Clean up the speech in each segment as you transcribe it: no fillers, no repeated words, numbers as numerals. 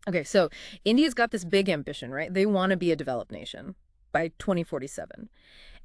Okay, so India's got this big ambition, right? They want to be a developed nation by 2047.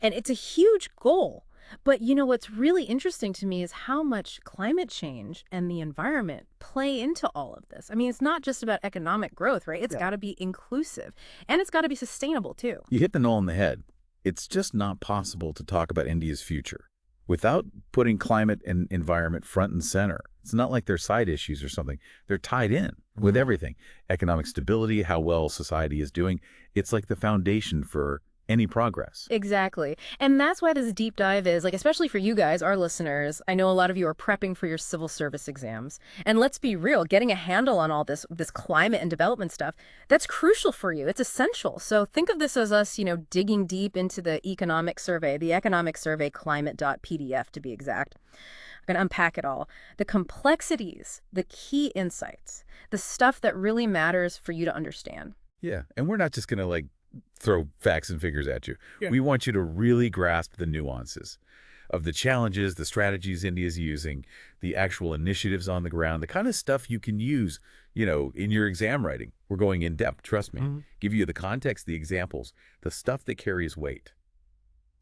And it's a huge goal. But what's really interesting to me is how much climate change and the environment play into all of this. I mean, it's not just about economic growth, right? It's Yeah. got to be inclusive and it's got to be sustainable too. You hit the nail on the head. It's just not possible to talk about India's future without putting climate and environment front and center. It's not like they're side issues or something. They're tied in with everything. Economic stability, how well society is doing. It's like the foundation for any progress. Exactly. And that's why this deep dive is, like, especially for you guys, our listeners. I know a lot of you are prepping for your civil service exams. And let's be real, getting a handle on all this climate and development stuff, that's crucial for you. It's essential. So think of this as us, digging deep into the economic survey climate.pdf to be exact. I'm going to unpack it all. The complexities, the key insights, the stuff that really matters for you to understand. Yeah, and we're not just going to throw facts and figures at you. Yeah. We want you to really grasp the nuances of the challenges, the strategies India's using, the actual initiatives on the ground, the kind of stuff you can use, in your exam writing. We're going in depth, trust me. Give you the context, the examples, the stuff that carries weight.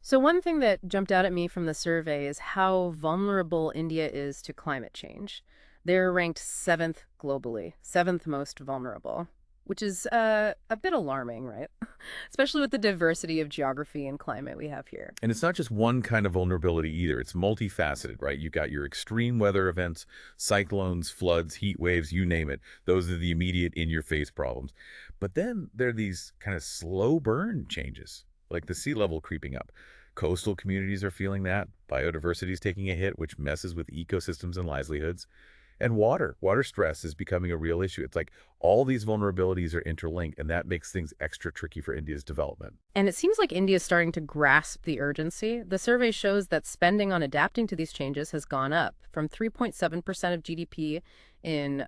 So one thing that jumped out at me from the survey is how vulnerable India is to climate change. They're ranked seventh globally, seventh most vulnerable, which is a bit alarming, right? Especially with the diversity of geography and climate we have here. And it's not just one kind of vulnerability either. It's multifaceted, right? You've got your extreme weather events, cyclones, floods, heat waves, you name it. Those are the immediate in-your-face problems. But then there are these kind of slow burn changes, like the sea level creeping up. Coastal communities are feeling that. Biodiversity is taking a hit, which messes with ecosystems and livelihoods. And water stress is becoming a real issue. It's like all these vulnerabilities are interlinked, and that makes things extra tricky for India's development. And it seems like India is starting to grasp the urgency. The survey shows that spending on adapting to these changes has gone up from 3.7% of GDP in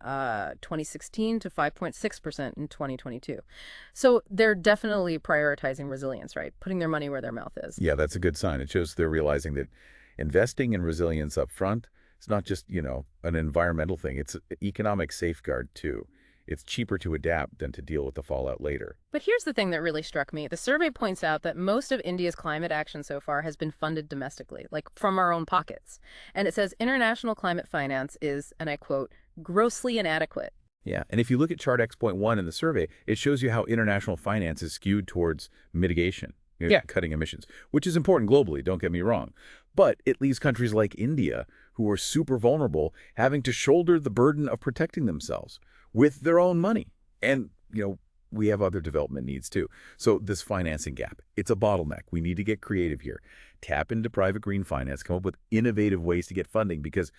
2016 to 5.6% in 2022. So they're definitely prioritizing resilience, right? Putting their money where their mouth is. Yeah, that's a good sign. It shows they're realizing that investing in resilience up front, it's not just, an environmental thing. It's an economic safeguard, too. It's cheaper to adapt than to deal with the fallout later. But here's the thing that really struck me. The survey points out that most of India's climate action so far has been funded domestically, like from our own pockets. And it says international climate finance is, and I quote, grossly inadequate. Yeah, and if you look at chart X.1 in the survey, it shows you how international finance is skewed towards mitigation, cutting emissions, which is important globally, don't get me wrong. But it leaves countries like India, who are super vulnerable, having to shoulder the burden of protecting themselves with their own money. And, we have other development needs too. So this financing gap, it's a bottleneck. We need to get creative here. Tap into private green finance, come up with innovative ways to get funding because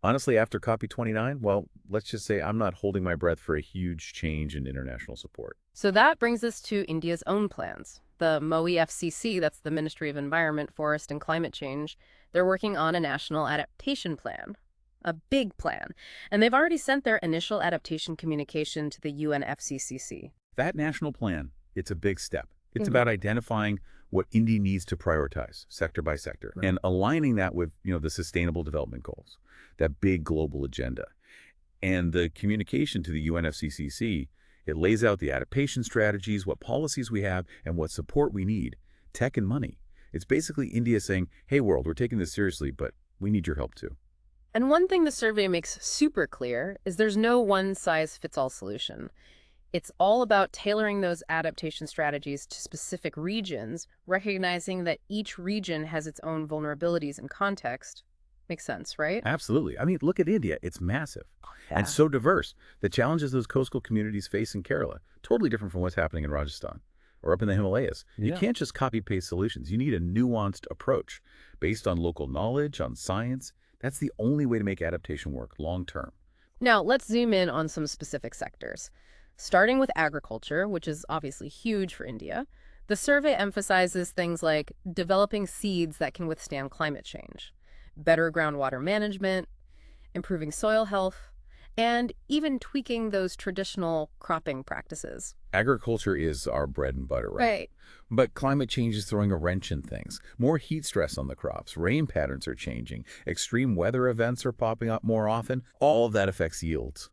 honestly, after COP29, well, let's just say I'm not holding my breath for a huge change in international support. So that brings us to India's own plans. The MOE FCC, that's the Ministry of Environment, Forest and Climate Change, they're working on a national adaptation plan, a big plan. And they've already sent their initial adaptation communication to the UNFCCC. That national plan, it's a big step. It's about identifying what India needs to prioritize sector by sector and aligning that with, the sustainable development goals, that big global agenda. And the communication to the UNFCCC, it lays out the adaptation strategies, what policies we have, and what support we need, tech and money. It's basically India saying, hey, world, we're taking this seriously, but we need your help too. And one thing the survey makes super clear is there's no one-size-fits-all solution. It's all about tailoring those adaptation strategies to specific regions, recognizing that each region has its own vulnerabilities and context. Makes sense, right? Absolutely. I mean, look at India. It's massive and so diverse. The challenges those coastal communities face in Kerala, totally different from what's happening in Rajasthan or up in the Himalayas. You can't just copy-paste solutions. You need a nuanced approach based on local knowledge, on science. That's the only way to make adaptation work long-term. Now, let's zoom in on some specific sectors. Starting with agriculture, which is obviously huge for India, the survey emphasizes things like developing seeds that can withstand climate change, better groundwater management, improving soil health, and even tweaking those traditional cropping practices. Agriculture is our bread and butter, right? Right. But climate change is throwing a wrench in things. More heat stress on the crops, rain patterns are changing, extreme weather events are popping up more often. All of that affects yields.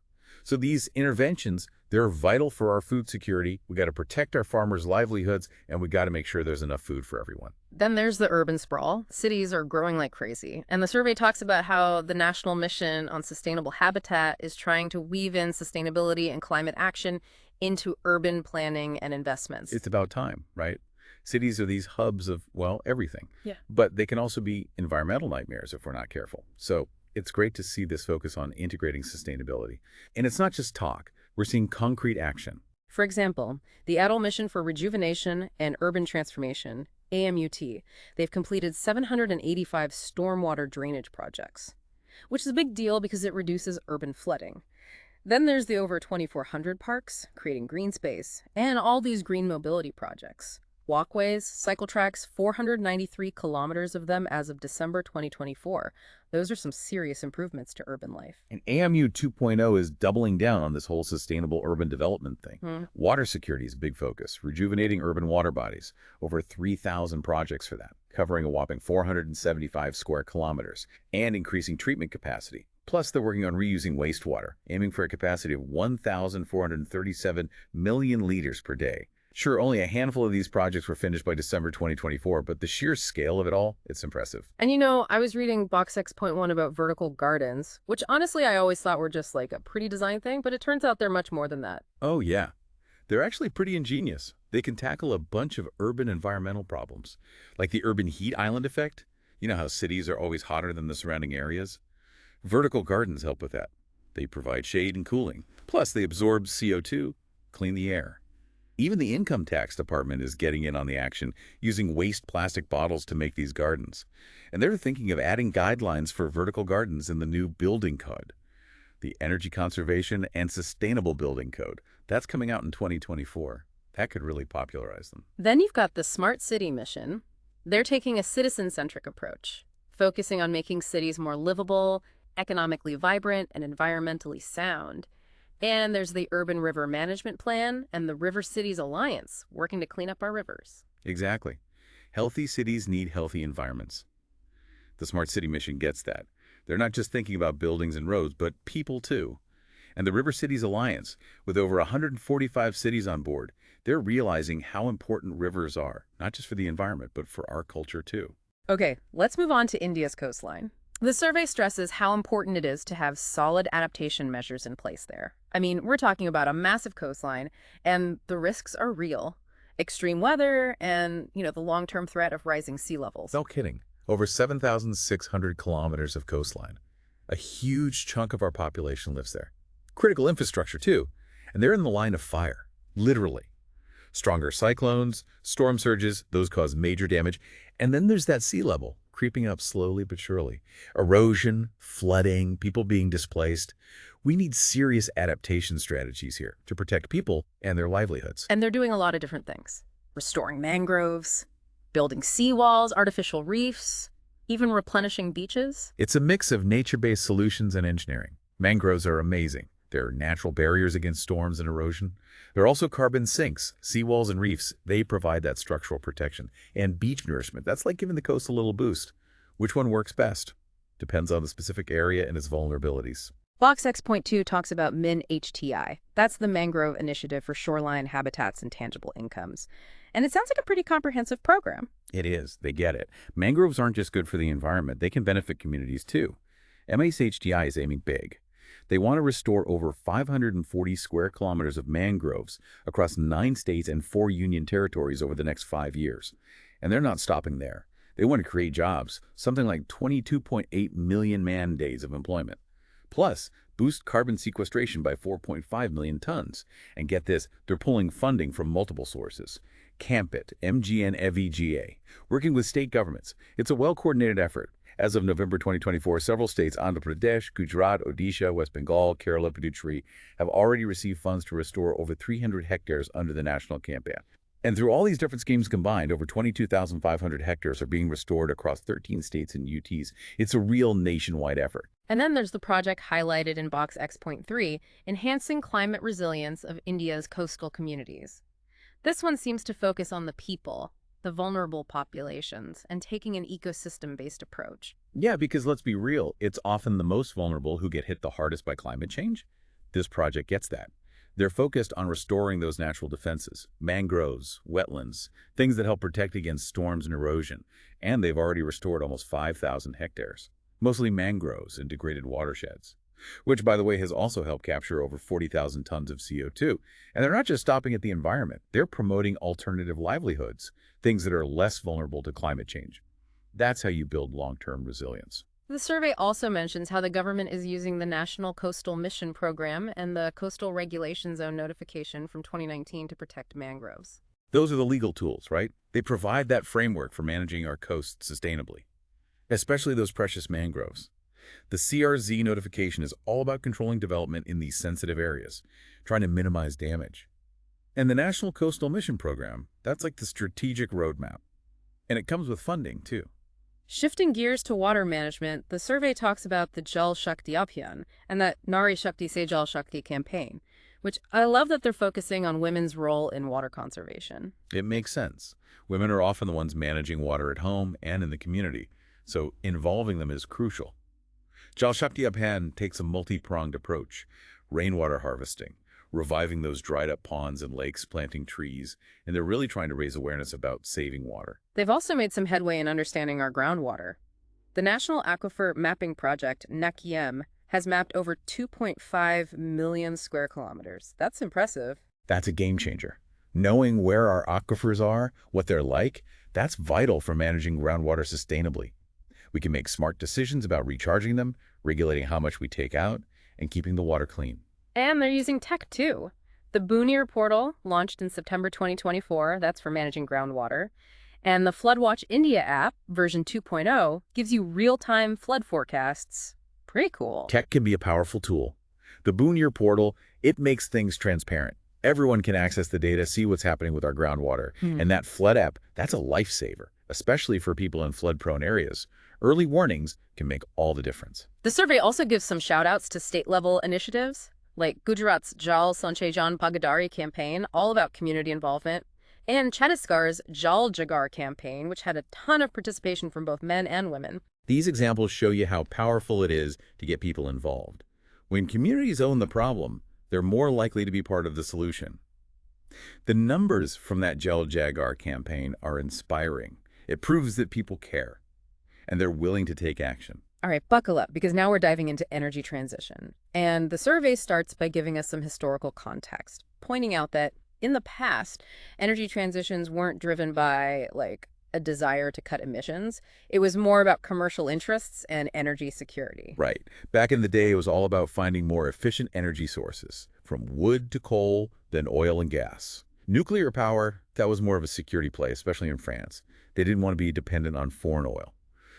So these interventions, they're vital for our food security. We got to protect our farmers' livelihoods, and we got to make sure there's enough food for everyone. Then there's the urban sprawl. Cities are growing like crazy. And the survey talks about how the National Mission on Sustainable Habitat is trying to weave in sustainability and climate action into urban planning and investments. It's about time, right? Cities are these hubs of, well, everything. Yeah. But they can also be environmental nightmares if we're not careful. So it's great to see this focus on integrating sustainability. And it's not just talk. We're seeing concrete action. For example, the Adel Mission for Rejuvenation and Urban Transformation, AMUT, they've completed 785 stormwater drainage projects, which is a big deal because it reduces urban flooding. Then there's the over 2,400 parks, creating green space, and all these green mobility projects. Walkways, cycle tracks, 493 kilometers of them as of December 2024. Those are some serious improvements to urban life. And AMU 2.0 is doubling down on this whole sustainable urban development thing. Water security is a big focus, rejuvenating urban water bodies. Over 3,000 projects for that, covering a whopping 475 square kilometers, and increasing treatment capacity. Plus, they're working on reusing wastewater, aiming for a capacity of 1,437 million liters per day. Sure, only a handful of these projects were finished by December 2024, but the sheer scale of it all, it's impressive. And you know, I was reading Box X.1 about vertical gardens, which honestly I always thought were just like a pretty design thing, but it turns out they're much more than that. Oh, yeah. They're actually pretty ingenious. They can tackle a bunch of urban environmental problems, like the urban heat island effect. You know how cities are always hotter than the surrounding areas? Vertical gardens help with that. They provide shade and cooling. Plus, they absorb CO2, clean the air. Even the income tax department is getting in on the action, using waste plastic bottles to make these gardens. And they're thinking of adding guidelines for vertical gardens in the new building code, the Energy Conservation and Sustainable Building Code. That's coming out in 2024. That could really popularize them. Then you've got the Smart City Mission. They're taking a citizen-centric approach, focusing on making cities more livable, economically vibrant, and environmentally sound. And there's the Urban River Management Plan and the River Cities Alliance, working to clean up our rivers. Exactly. Healthy cities need healthy environments. The Smart City Mission gets that. They're not just thinking about buildings and roads, but people too. And the River Cities Alliance, with over 145 cities on board, they're realizing how important rivers are, not just for the environment, but for our culture too. Okay, let's move on to India's coastline. The survey stresses how important it is to have solid adaptation measures in place there. I mean, we're talking about a massive coastline, and the risks are real. Extreme weather and, the long-term threat of rising sea levels. No kidding. Over 7,600 kilometers of coastline. A huge chunk of our population lives there. Critical infrastructure, too. And they're in the line of fire, literally. Stronger cyclones, storm surges, those cause major damage. And then there's that sea level, creeping up slowly but surely. Erosion, flooding, people being displaced. We need serious adaptation strategies here to protect people and their livelihoods. And they're doing a lot of different things. Restoring mangroves, building seawalls, artificial reefs, even replenishing beaches. It's a mix of nature-based solutions and engineering. Mangroves are amazing. They're natural barriers against storms and erosion. They're also carbon sinks. Seawalls and reefs, they provide that structural protection. And beach nourishment, that's like giving the coast a little boost. Which one works best? Depends on the specific area and its vulnerabilities. Box X.2 talks about MIN-HTI. That's the Mangrove Initiative for Shoreline Habitats and Tangible Incomes. And it sounds like a pretty comprehensive program. It is. They get it. Mangroves aren't just good for the environment. They can benefit communities, too. MIN-HTI is aiming big. They want to restore over 540 square kilometers of mangroves across 9 states and 4 union territories over the next 5 years. And they're not stopping there. They want to create jobs, something like 22.8 million man-days of employment. Plus, boost carbon sequestration by 4.5 million tons. And get this, they're pulling funding from multiple sources. CAMPIT, MGN EVGA, working with state governments. It's a well-coordinated effort. As of November 2024, several states, Andhra Pradesh, Gujarat, Odisha, West Bengal, Kerala, Puducherry, have already received funds to restore over 300 hectares under the national campaign. And through all these different schemes combined, over 22,500 hectares are being restored across 13 states and UTs. It's a real nationwide effort. And then there's the project highlighted in Box X.3, Enhancing Climate Resilience of India's Coastal Communities. This one seems to focus on the people, the vulnerable populations, and taking an ecosystem-based approach. Yeah, because let's be real, it's often the most vulnerable who get hit the hardest by climate change. This project gets that. They're focused on restoring those natural defenses, mangroves, wetlands, things that help protect against storms and erosion, and they've already restored almost 5,000 hectares, mostly mangroves and degraded watersheds, which, by the way, has also helped capture over 40,000 tons of CO2. And they're not just stopping at the environment, they're promoting alternative livelihoods, things that are less vulnerable to climate change. That's how you build long-term resilience. The survey also mentions how the government is using the National Coastal Mission Program and the Coastal Regulation Zone notification from 2019 to protect mangroves. Those are the legal tools, right? They provide that framework for managing our coasts sustainably, especially those precious mangroves. The CRZ notification is all about controlling development in these sensitive areas, trying to minimize damage. And the National Coastal Mission Program, that's like the strategic roadmap. And it comes with funding, too. Shifting gears to water management, the survey talks about the Jal Shakti Abhiyan and that Nari Shakti Se Jal Shakti campaign, which I love that they're focusing on women's role in water conservation. It makes sense. Women are often the ones managing water at home and in the community, so involving them is crucial. Jal Shakti Abhiyan takes a multi-pronged approach: rainwater harvesting, reviving those dried-up ponds and lakes, planting trees, and they're really trying to raise awareness about saving water. They've also made some headway in understanding our groundwater. The National Aquifer Mapping Project, NACIEM, has mapped over 2.5 million square kilometers. That's impressive. That's a game changer. Knowing where our aquifers are, what they're like, that's vital for managing groundwater sustainably. We can make smart decisions about recharging them, regulating how much we take out, and keeping the water clean. And they're using tech, too. The Boonier portal, launched in September 2024, that's for managing groundwater. And the FloodWatch India app, version 2.0, gives you real-time flood forecasts. Pretty cool. Tech can be a powerful tool. The Boonier portal, it makes things transparent. Everyone can access the data, see what's happening with our groundwater. And that flood app, that's a lifesaver, especially for people in flood-prone areas. Early warnings can make all the difference. The survey also gives some shout-outs to state-level initiatives, like Gujarat's Jal Sanche Jan Pagadari campaign, all about community involvement, and Chhattisgarh's Jal Jagar campaign, which had a ton of participation from both men and women. These examples show you how powerful it is to get people involved. When communities own the problem, they're more likely to be part of the solution. The numbers from that Jal Jagar campaign are inspiring. It proves that people care, and they're willing to take action. All right, buckle up, because now we're diving into energy transition. And the survey starts by giving us some historical context, pointing out that in the past, energy transitions weren't driven by, like, a desire to cut emissions. It was more about commercial interests and energy security. Right. Back in the day, it was all about finding more efficient energy sources, from wood to coal, then oil and gas. Nuclear power, that was more of a security play, especially in France. They didn't want to be dependent on foreign oil.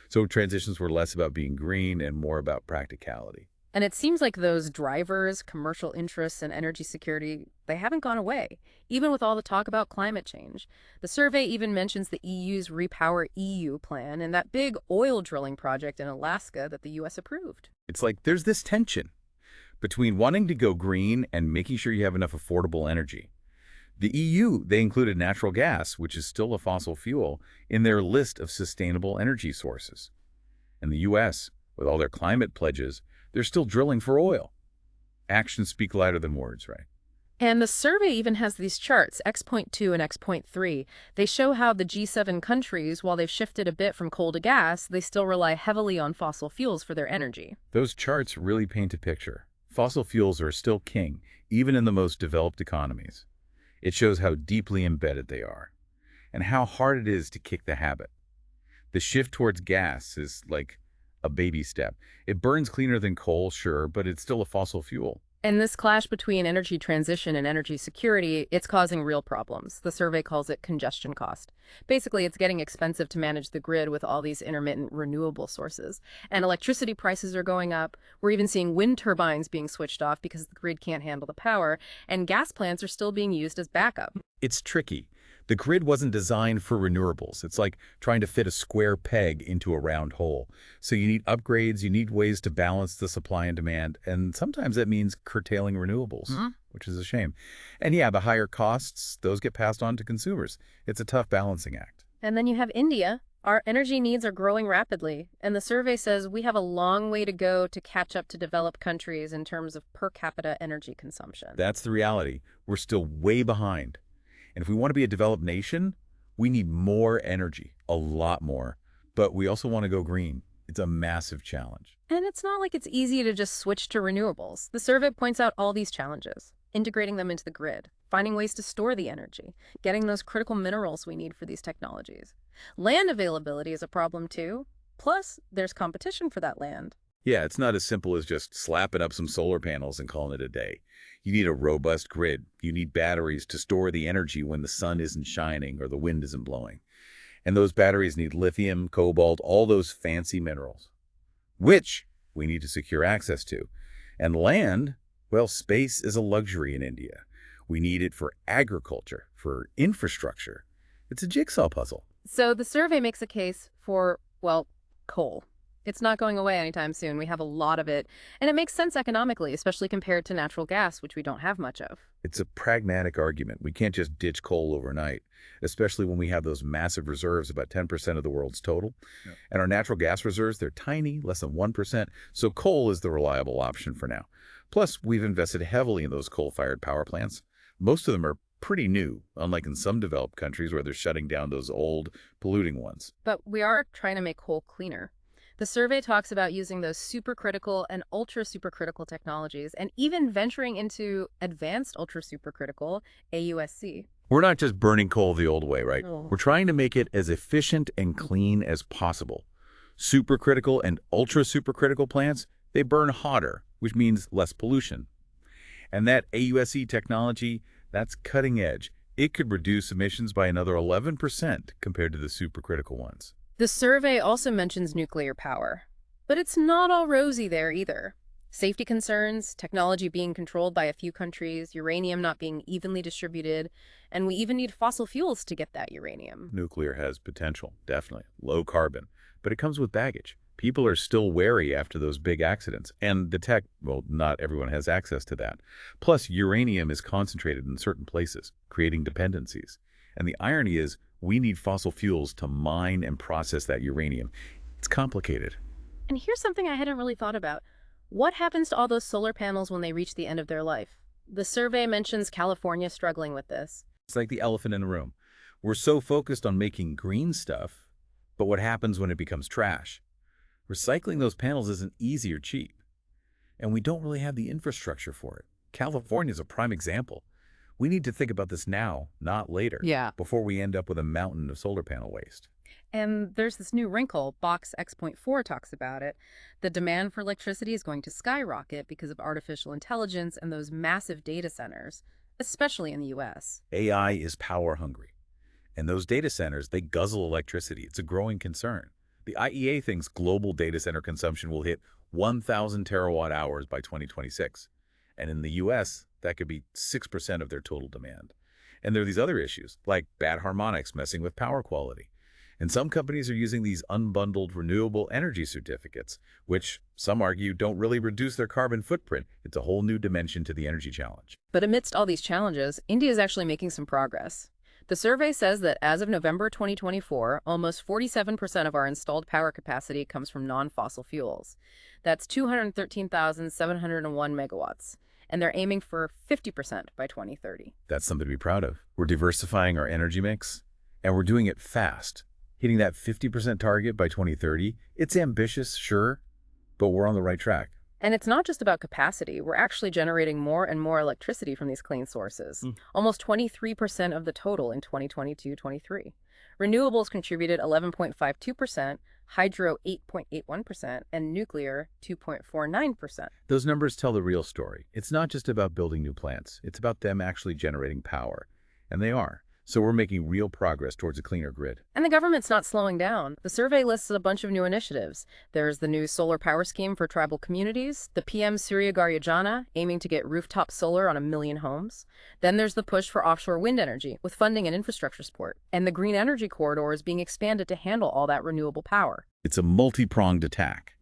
So transitions were less about being green and more about practicality. And it seems like those drivers, commercial interests, and energy security, they haven't gone away, even with all the talk about climate change. The survey even mentions the EU's Repower EU plan and that big oil drilling project in Alaska that the U.S. approved. It's like there's this tension between wanting to go green and making sure you have enough affordable energy. The EU, they included natural gas, which is still a fossil fuel, in their list of sustainable energy sources. And the U.S., with all their climate pledges, they're still drilling for oil. Actions speak louder than words, right? And the survey even has these charts, X.2 and X.3. They show how the G7 countries, while they've shifted a bit from coal to gas, they still rely heavily on fossil fuels for their energy. Those charts really paint a picture. Fossil fuels are still king, even in the most developed economies. It shows how deeply embedded they are, and how hard it is to kick the habit. The shift towards gas is like a baby step. It burns cleaner than coal, sure, but it's still a fossil fuel. And this clash between energy transition and energy security, it's causing real problems. The survey calls it congestion cost. Basically, it's getting expensive to manage the grid with all these intermittent renewable sources. And electricity prices are going up. We're even seeing wind turbines being switched off because the grid can't handle the power. And gas plants are still being used as backup. It's tricky. The grid wasn't designed for renewables. It's like trying to fit a square peg into a round hole. So you need upgrades, you need ways to balance the supply and demand, and sometimes that means curtailing renewables, which is a shame. And yeah, the higher costs, those get passed on to consumers. It's a tough balancing act. And then you have India, Our energy needs are growing rapidly, and the survey says we have a long way to go to catch up to developed countries in terms of per capita energy consumption. That's the reality. We're still way behind. And if we want to be a developed nation, we need more energy, a lot more. But we also want to go green. It's a massive challenge. And it's not like it's easy to just switch to renewables. The survey points out all these challenges, integrating them into the grid, finding ways to store the energy, getting those critical minerals we need for these technologies. Land availability is a problem too. Plus, there's competition for that land. Yeah, it's not as simple as just slapping up some solar panels and calling it a day. You need a robust grid. You need batteries to store the energy when the sun isn't shining or the wind isn't blowing. And those batteries need lithium, cobalt, all those fancy minerals, which we need to secure access to. And land, well, space is a luxury in India. We need it for agriculture, for infrastructure. It's a jigsaw puzzle. So the survey makes a case for, well, coal. It's not going away anytime soon. We have a lot of it. And it makes sense economically, especially compared to natural gas, which we don't have much of. It's a pragmatic argument. We can't just ditch coal overnight, especially when we have those massive reserves, about 10% of the world's total. Yeah. And our natural gas reserves, they're tiny, less than 1%. So coal is the reliable option for now. Plus, we've invested heavily in those coal-fired power plants. Most of them are pretty new, unlike in some developed countries where they're shutting down those old, polluting ones. But we are trying to make coal cleaner. The survey talks about using those supercritical and ultra-supercritical technologies and even venturing into advanced ultra-supercritical, AUSC. We're not just burning coal the old way, right? Oh. We're trying to make it as efficient and clean as possible. Supercritical and ultra-supercritical plants, they burn hotter, which means less pollution. And that AUSC technology, that's cutting edge. It could reduce emissions by another 11% compared to the supercritical ones. The survey also mentions nuclear power, but it's not all rosy there either. Safety concerns, technology being controlled by a few countries, uranium not being evenly distributed, and we even need fossil fuels to get that uranium. Nuclear has potential, definitely. Low carbon. But it comes with baggage. People are still wary after those big accidents. And the tech, well, not everyone has access to that. Plus, uranium is concentrated in certain places, creating dependencies. And the irony is, we need fossil fuels to mine and process that uranium. It's complicated. And here's something I hadn't really thought about. What happens to all those solar panels when they reach the end of their life? The survey mentions California struggling with this. It's like the elephant in the room. We're so focused on making green stuff, but what happens when it becomes trash? Recycling those panels isn't easy or cheap, and we don't really have the infrastructure for it. California is a prime example. We need to think about this now, not later, before we end up with a mountain of solar panel waste. And there's this new wrinkle, Box X.4 talks about it. The demand for electricity is going to skyrocket because of artificial intelligence and those massive data centers, especially in the US. AI is power hungry, and those data centers, they guzzle electricity. It's a growing concern. The IEA thinks global data center consumption will hit 1,000 terawatt hours by 2026. And in the US, that could be 6% of their total demand. And there are these other issues, like bad harmonics messing with power quality. And some companies are using these unbundled renewable energy certificates, which some argue don't really reduce their carbon footprint. It's a whole new dimension to the energy challenge. But amidst all these challenges, India is actually making some progress. The survey says that as of November 2024, almost 47% of our installed power capacity comes from non-fossil fuels. That's 213,701 megawatts. And they're aiming for 50% by 2030. That's something to be proud of. We're diversifying our energy mix, and we're doing it fast. Hitting that 50% target by 2030, it's ambitious, sure, but we're on the right track. And it's not just about capacity. We're actually generating more and more electricity from these clean sources, almost 23% of the total in 2022-23. Renewables contributed 11.52%, hydro 8.81%, and nuclear 2.49%. Those numbers tell the real story. It's not just about building new plants. It's about them actually generating power. And they are. So we're making real progress towards a cleaner grid. And the government's not slowing down. The survey lists a bunch of new initiatives. There's the new solar power scheme for tribal communities, the PM Surya Ghar Yojana, aiming to get rooftop solar on 1 million homes. Then there's the push for offshore wind energy, with funding and infrastructure support. And the green energy corridor is being expanded to handle all that renewable power. It's a multi-pronged attack,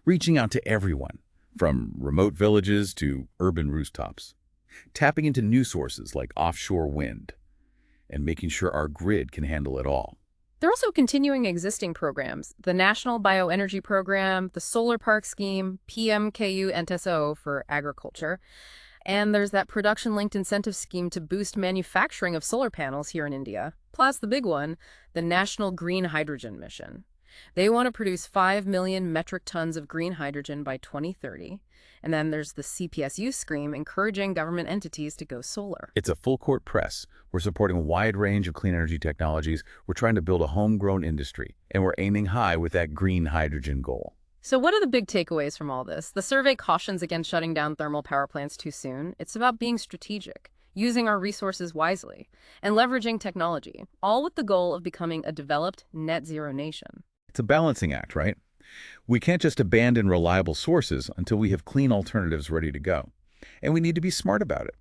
reaching out to everyone, from remote villages to urban rooftops, tapping into new sources like offshore wind, and making sure our grid can handle it all. They're also continuing existing programs, the National Bioenergy Program, the Solar Park Scheme, PMKU NTSO for agriculture, and there's that production-linked incentive scheme to boost manufacturing of solar panels here in India. Plus the big one, the National Green Hydrogen Mission. They want to produce 5 million metric tons of green hydrogen by 2030. And then there's the CPSU scheme encouraging government entities to go solar. It's a full-court press. We're supporting a wide range of clean energy technologies. We're trying to build a homegrown industry, and we're aiming high with that green hydrogen goal. So what are the big takeaways from all this? The survey cautions against shutting down thermal power plants too soon. It's about being strategic, using our resources wisely, and leveraging technology, all with the goal of becoming a developed net zero nation. It's a balancing act, right? We can't just abandon reliable sources until we have clean alternatives ready to go. And we need to be smart about it,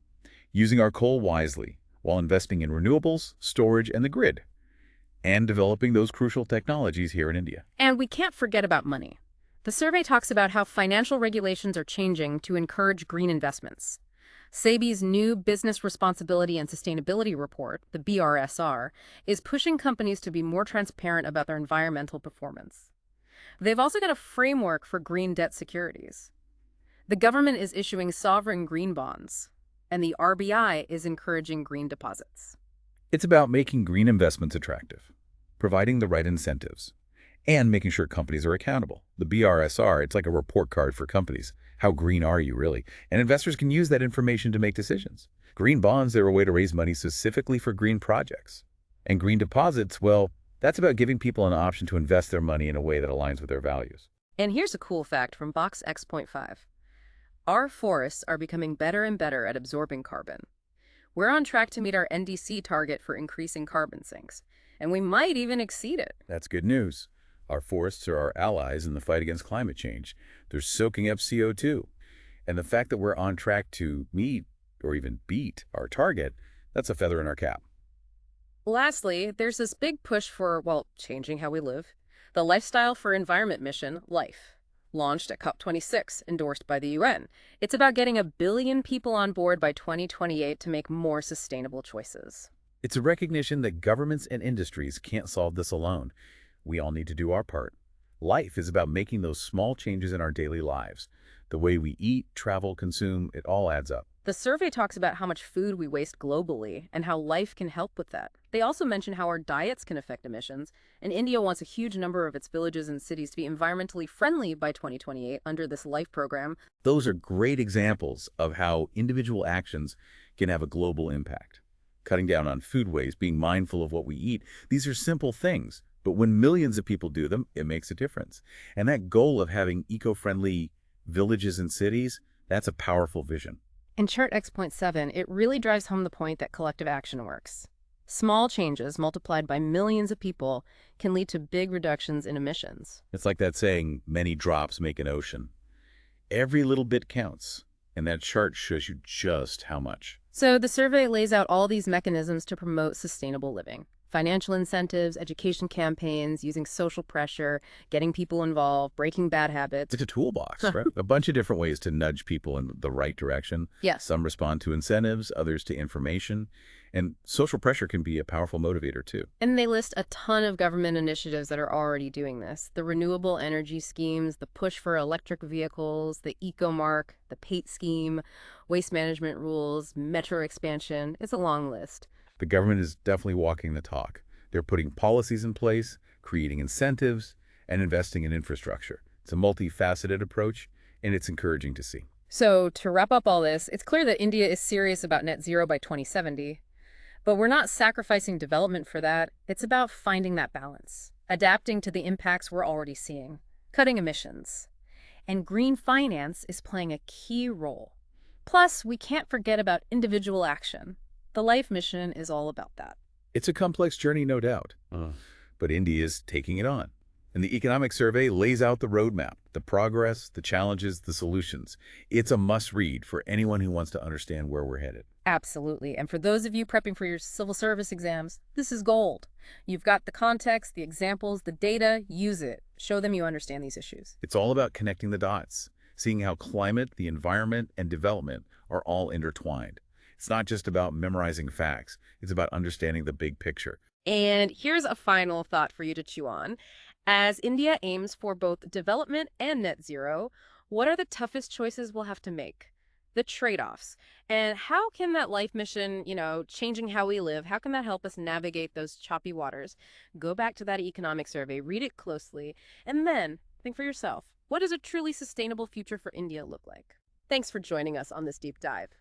using our coal wisely while investing in renewables, storage, and the grid, and developing those crucial technologies here in India. And we can't forget about money. The survey talks about how financial regulations are changing to encourage green investments. SEBI's new Business Responsibility and Sustainability Report, the BRSR, is pushing companies to be more transparent about their environmental performance. They've also got a framework for green debt securities. The government is issuing sovereign green bonds, and the RBI is encouraging green deposits. It's about making green investments attractive, providing the right incentives, and making sure companies are accountable. The BRSR, it's like a report card for companies. How green are you, really? And investors can use that information to make decisions. Green bonds, they're a way to raise money specifically for green projects. And green deposits, well, that's about giving people an option to invest their money in a way that aligns with their values. And here's a cool fact from Box X.5. Our forests are becoming better and better at absorbing carbon. We're on track to meet our NDC target for increasing carbon sinks, and we might even exceed it. That's good news. Our forests are our allies in the fight against climate change. They're soaking up CO2. And the fact that we're on track to meet or even beat our target, that's a feather in our cap. Lastly, there's this big push for, well, changing how we live. The Lifestyle for Environment mission, LIFE, launched at COP26, endorsed by the UN. It's about getting 1 billion people on board by 2028 to make more sustainable choices. It's a recognition that governments and industries can't solve this alone. We all need to do our part. Life is about making those small changes in our daily lives. The way we eat, travel, consume, it all adds up. The survey talks about how much food we waste globally and how life can help with that. They also mention how our diets can affect emissions, and India wants a huge number of its villages and cities to be environmentally friendly by 2028 under this LIFE program. Those are great examples of how individual actions can have a global impact. Cutting down on food waste, being mindful of what we eat, these are simple things. But when millions of people do them, it makes a difference. And that goal of having eco-friendly villages and cities, that's a powerful vision. In Chart X.7, it really drives home the point that collective action works. Small changes multiplied by millions of people can lead to big reductions in emissions. It's like that saying, many drops make an ocean. Every little bit counts, and that chart shows you just how much. So the survey lays out all these mechanisms to promote sustainable living. Financial incentives, education campaigns, using social pressure, getting people involved, breaking bad habits. It's a toolbox, right? A bunch of different ways to nudge people in the right direction. Yes. Some respond to incentives, others to information. And social pressure can be a powerful motivator, too. And they list a ton of government initiatives that are already doing this. The renewable energy schemes, the push for electric vehicles, the eco-mark, the PATE scheme, waste management rules, metro expansion. It's a long list. The government is definitely walking the talk. They're putting policies in place, creating incentives, and investing in infrastructure. It's a multifaceted approach, and it's encouraging to see. So to wrap up all this, it's clear that India is serious about net zero by 2070. But we're not sacrificing development for that. It's about finding that balance, adapting to the impacts we're already seeing, cutting emissions. And green finance is playing a key role. Plus, we can't forget about individual action. The LIFE mission is all about that. It's a complex journey, no doubt. But India is taking it on. And the economic survey lays out the roadmap, the progress, the challenges, the solutions. It's a must-read for anyone who wants to understand where we're headed. Absolutely. And for those of you prepping for your civil service exams, this is gold. You've got the context, the examples, the data. Use it. Show them you understand these issues. It's all about connecting the dots, seeing how climate, the environment, and development are all intertwined. It's not just about memorizing facts. It's about understanding the big picture. And here's a final thought for you to chew on. As India aims for both development and net zero, what are the toughest choices we'll have to make? The trade-offs. And how can that life mission, changing how we live, how can that help us navigate those choppy waters? Go back to that economic survey, read it closely, and then think for yourself, what does a truly sustainable future for India look like? Thanks for joining us on this deep dive.